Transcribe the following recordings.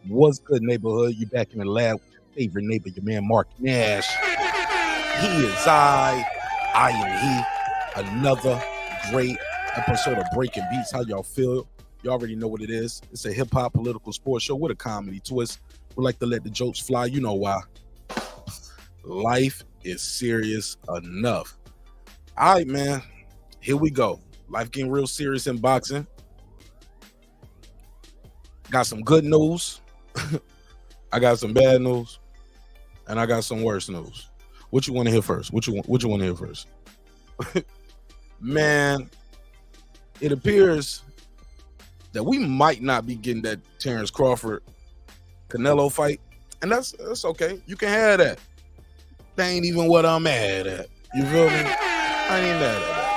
What's good, neighborhood? You back in the lab with your favorite neighbor, your man Marq Nash. He is I am he. Another great episode of Breaking Beats. How y'all feel? You already know what it is. It's a hip-hop political sports show with a comedy twist. We like to let the jokes fly. You know why. Life is serious enough. All right, man. Here we go. Life getting real serious in boxing. Got some good news. I got some bad news, and I got some worse news. What you want to hear first? What you want to hear first? Man, it appears that we might not be getting that Terence Crawford Canelo fight, and that's okay. You can have that. That ain't even what I'm mad at. You feel me? I ain't mad at that.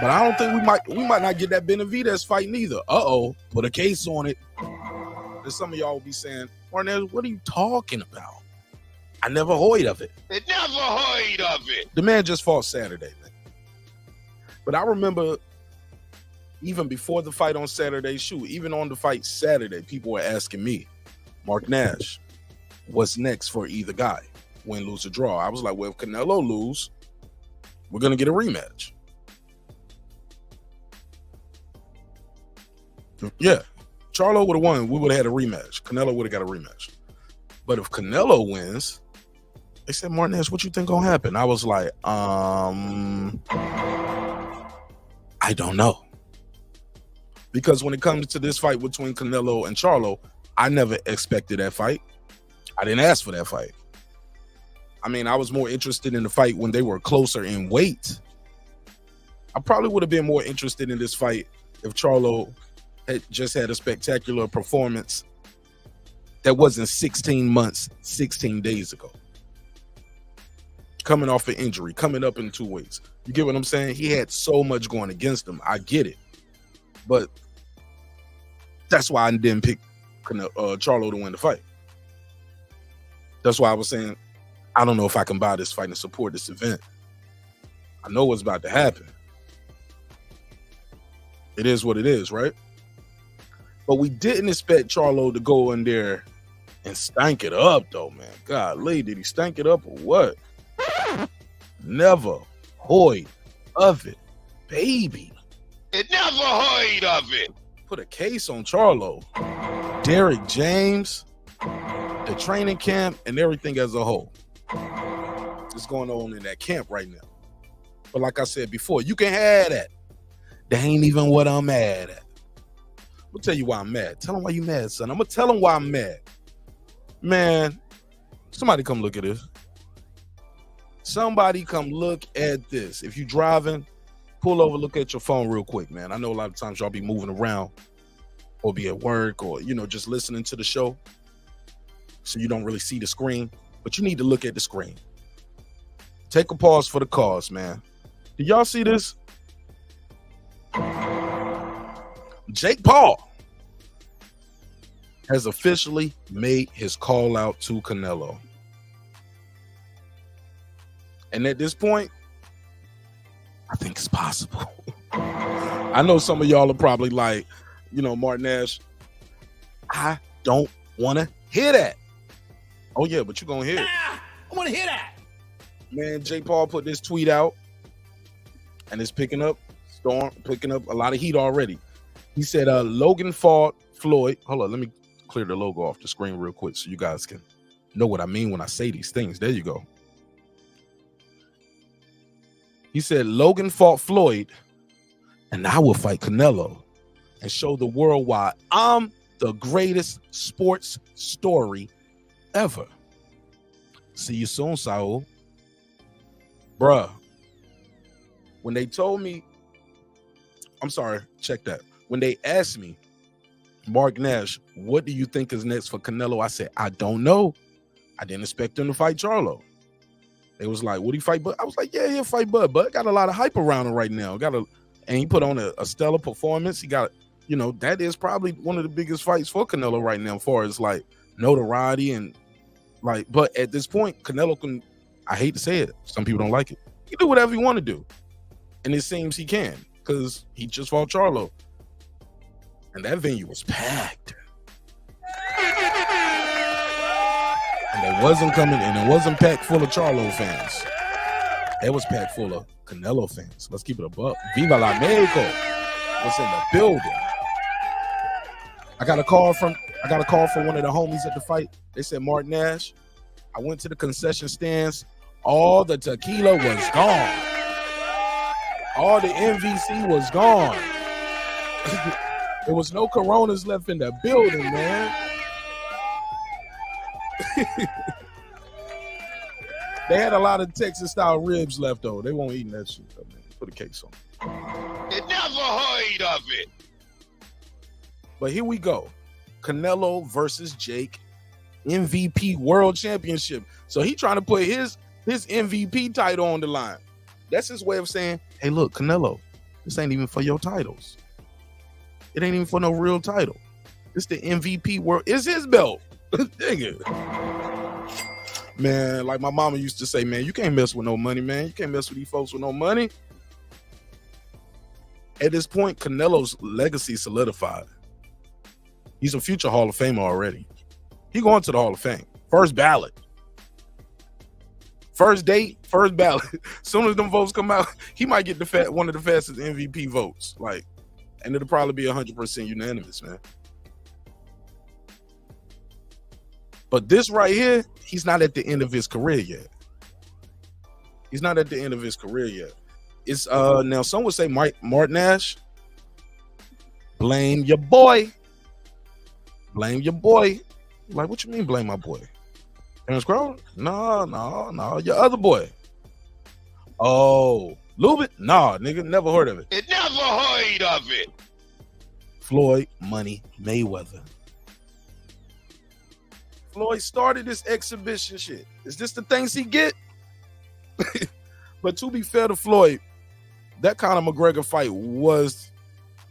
But I don't think we might not get that Benavidez fight neither. Put a case on it. And some of y'all will be saying, Marnez, what are you talking about? I never heard of it. The man just fought Saturday, man. But I remember even before the fight on Saturday, even on the fight Saturday, people were asking me, Marq Nash, what's next for either guy? Win, lose, or draw. I was like, well, if Canelo lose, we're going to get a rematch. Yeah, Charlo would have won. We would have had a rematch. Canelo would have got a rematch. But if Canelo wins, they said, Martinez, what you think gonna happen? I was like, I don't know. Because when it comes to this fight between Canelo and Charlo, I never expected that fight. I didn't ask for that fight. I mean, I was more interested in the fight when they were closer in weight. I probably would have been more interested in this fight if Charlo had just had a spectacular performance that wasn't 16 months, 16 days ago. Coming off an injury, coming up in 2 weeks. You get what I'm saying? He had so much going against him. I get it. But that's why I didn't pick Charlo to win the fight. That's why I was saying, I don't know if I can buy this fight and support this event. I know what's about to happen. It is what it is, right? But we didn't expect Charlo to go in there and stank it up, though, man. Golly, did he stank it up or what? Never heard of it, baby. It never heard of it. Put a case on Charlo. Derrick James, the training camp, and everything as a whole. What's going on in that camp right now? But like I said before, you can have that. That ain't even what I'm mad at. I'm gonna tell you why I'm mad. Tell him why you mad, son. I'm gonna tell him why I'm mad. Man, somebody come look at this. Somebody come look at this. If you driving, pull over, look at your phone real quick, man. I know a lot of times y'all be moving around or be at work or, just listening to the show. So you don't really see the screen, but you need to look at the screen. Take a pause for the cause, man. Do y'all see this? Jake Paul has officially made his call out to Canelo. And at this point, I think it's possible. I know some of y'all are probably like, Marq Nash, I don't want to hear that. Oh, yeah, but you're going to hear it. I want to hear that. Man, Jake Paul put this tweet out, and it's picking up a lot of heat already. He said, Logan fought Floyd. Hold on, let me clear the logo off the screen real quick so you guys can know what I mean when I say these things. There you go. He said, Logan fought Floyd, and I will fight Canelo and show the world why I'm the greatest sports story ever. See you soon, Saul. Bruh, when they told me, I'm sorry, check that. When they asked me, Marq Nash, what do you think is next for Canelo? I said, I don't know. I didn't expect him to fight Charlo. They was like, would he fight Bud? I was like, yeah, he'll fight Bud. Bud got a lot of hype around him right now. And he put on a stellar performance. He got, that is probably one of the biggest fights for Canelo right now as far as like notoriety and like, but at this point, Canelo can, I hate to say it, some people don't like it. He can do whatever he want to do. And it seems he can because he just fought Charlo. And that venue was packed. And it wasn't packed full of Charlo fans. It was packed full of Canelo fans. Let's keep it above. Viva la Mexico was in the building. I got a call from one of the homies at the fight. They said, Marq Nash, I went to the concession stands. All the tequila was gone. All the MVC was gone. There was no Coronas left in the building, man. They had a lot of Texas-style ribs left, though. They won't eat that shit, though, man. Put a case on. You never heard of it. But here we go. Canelo versus Jake, MVP World Championship. So he trying to put his MVP title on the line. That's his way of saying, hey, look, Canelo, this ain't even for your titles. It ain't even for no real title. It's the MVP world. It's his belt. Dang it. Man, like my mama used to say, man, you can't mess with no money, man. You can't mess with these folks with no money. At this point, Canelo's legacy solidified. He's a future Hall of Famer already. He going to the Hall of Fame. First ballot. First date, first ballot. As soon as them votes come out, he might get one of the fastest MVP votes. Like, and it'll probably be 100% unanimous, man. But this right here, he's not at the end of his career yet. He's not at the end of his career yet. It's now some would say Marq Nash. Blame your boy. Blame your boy. Like, what you mean blame my boy? Terence Crawford? No. Your other boy. Oh, Lubin? Nah, nigga, never heard of it. You never heard of it. Floyd Money Mayweather. Floyd started this exhibition shit. Is this the things he get? But to be fair to Floyd, that Conor McGregor fight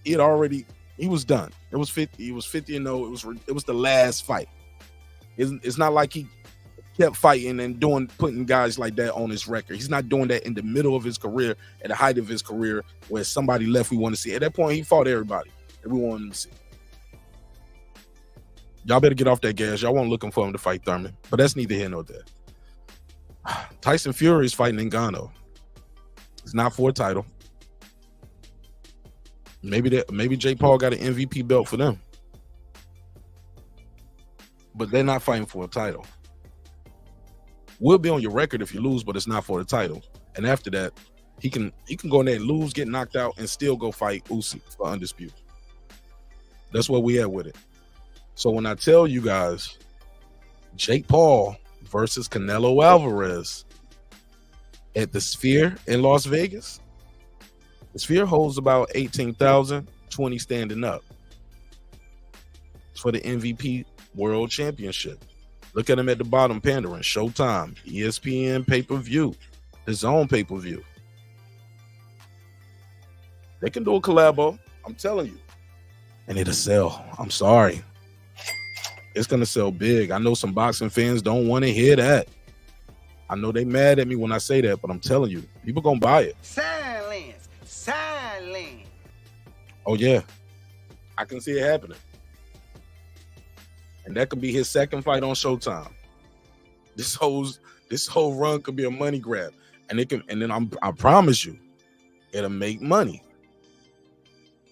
he was done. It was 50. He was 50-0. It was the last fight. It's not like he kept fighting and putting guys like that on his record. He's not doing that in the middle of his career, at the height of his career, where somebody left we want to see. At that point, he fought everybody that we wanted to see. Y'all better get off that gas. Y'all weren't looking for him to fight Thurman, but that's neither here nor there. Tyson Fury is fighting Ngannou. It's not for a title. Maybe Jake Paul got an MVP belt for them, but they're not fighting for a title. We'll be on your record if you lose, but it's not for the title. And after that, he can go in there and lose, get knocked out, and still go fight Usyk for Undisputed. That's where we at with it. So when I tell you guys, Jake Paul versus Canelo Alvarez at the Sphere in Las Vegas, the Sphere holds about 18,000, 20 standing up. It's for the MVP World Championship. Look at him at the bottom pandering. Showtime, ESPN pay-per-view, his own pay-per-view. They can do a collabo, I'm telling you. And it'll sell. I'm sorry. It's going to sell big. I know some boxing fans don't want to hear that. I know they mad at me when I say that, but I'm telling you, people going to buy it. Silence. Oh, yeah. I can see it happening. And that could be his second fight on Showtime. This whole run could be a money grab. And I promise you, it'll make money.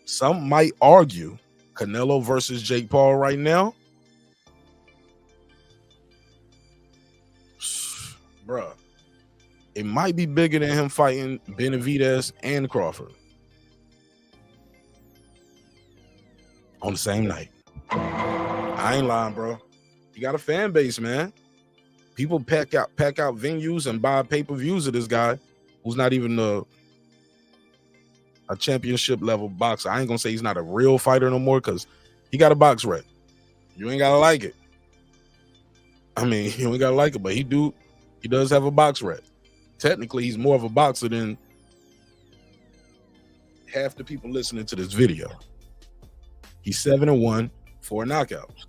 Some might argue Canelo versus Jake Paul right now. Bruh, it might be bigger than him fighting Benavidez and Crawford on the same night. I ain't lying, bro. You got a fan base, man. People pack out venues and buy pay-per-views of this guy who's not even a championship level boxer. I ain't gonna say he's not a real fighter no more because he got a box rep. You ain't gotta like it. I mean, you ain't gotta like it, but he does have a box rep. Technically, he's more of a boxer than half the people listening to this video. He's 7-1, 4 knockouts.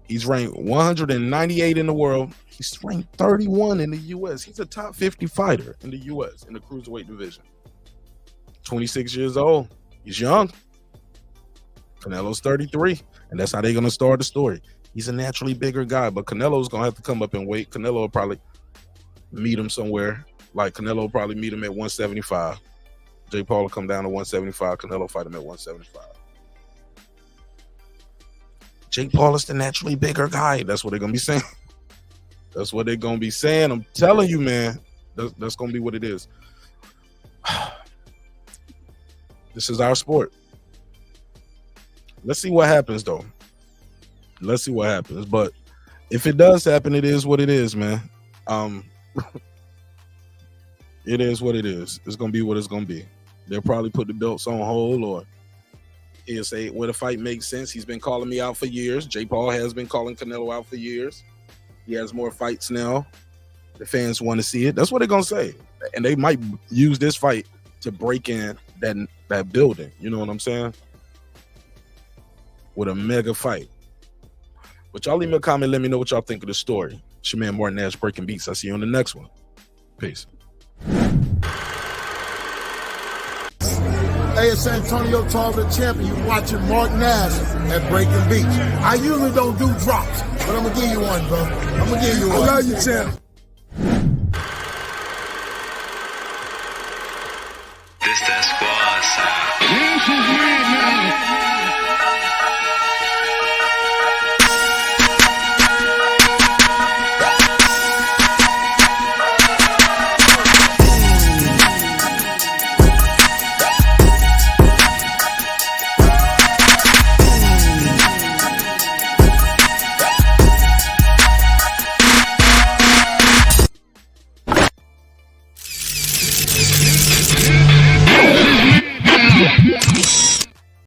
He's ranked 198 in the world. He's ranked 31 in the U.S. He's a top 50 fighter in the U.S. in the cruiserweight division. 26 years old. He's young. Canelo's 33, and that's how they're gonna start the story. He's a naturally bigger guy, but Canelo's gonna have to come up in weight. Canelo will probably meet him somewhere. Like Canelo will probably meet him at 175. Jake Paul will come down to 175. Canelo fight him at 175. Jake Paul is the naturally bigger guy. That's what they're gonna be saying. That's what they're gonna be saying. I'm telling you, man. That's gonna be what it is. This is our sport. Let's see what happens, though. Let's see what happens. But if it does happen, it is what it is, man. It is what it is. It's gonna be what it's gonna be. They'll probably put the belts on hold, or he'll say, well, the fight makes sense. He's been calling me out for years. Jake Paul has been calling Canelo out for years. He has more fights now. The fans want to see it. That's what they're gonna say. And they might use this fight to break in that building. You know what I'm saying? With a mega fight. But y'all leave me a comment. Let me know what y'all think of the story. It's your man Marq Nash breaking beats. I'll see you on the next one. Peace. Hey, it's Antonio Tarver, the champion. You're watching Marq Nash at Breaking Beats. I usually don't do drops, but I'm going to give you one, bro. I'm going to give you one. I love you, champ.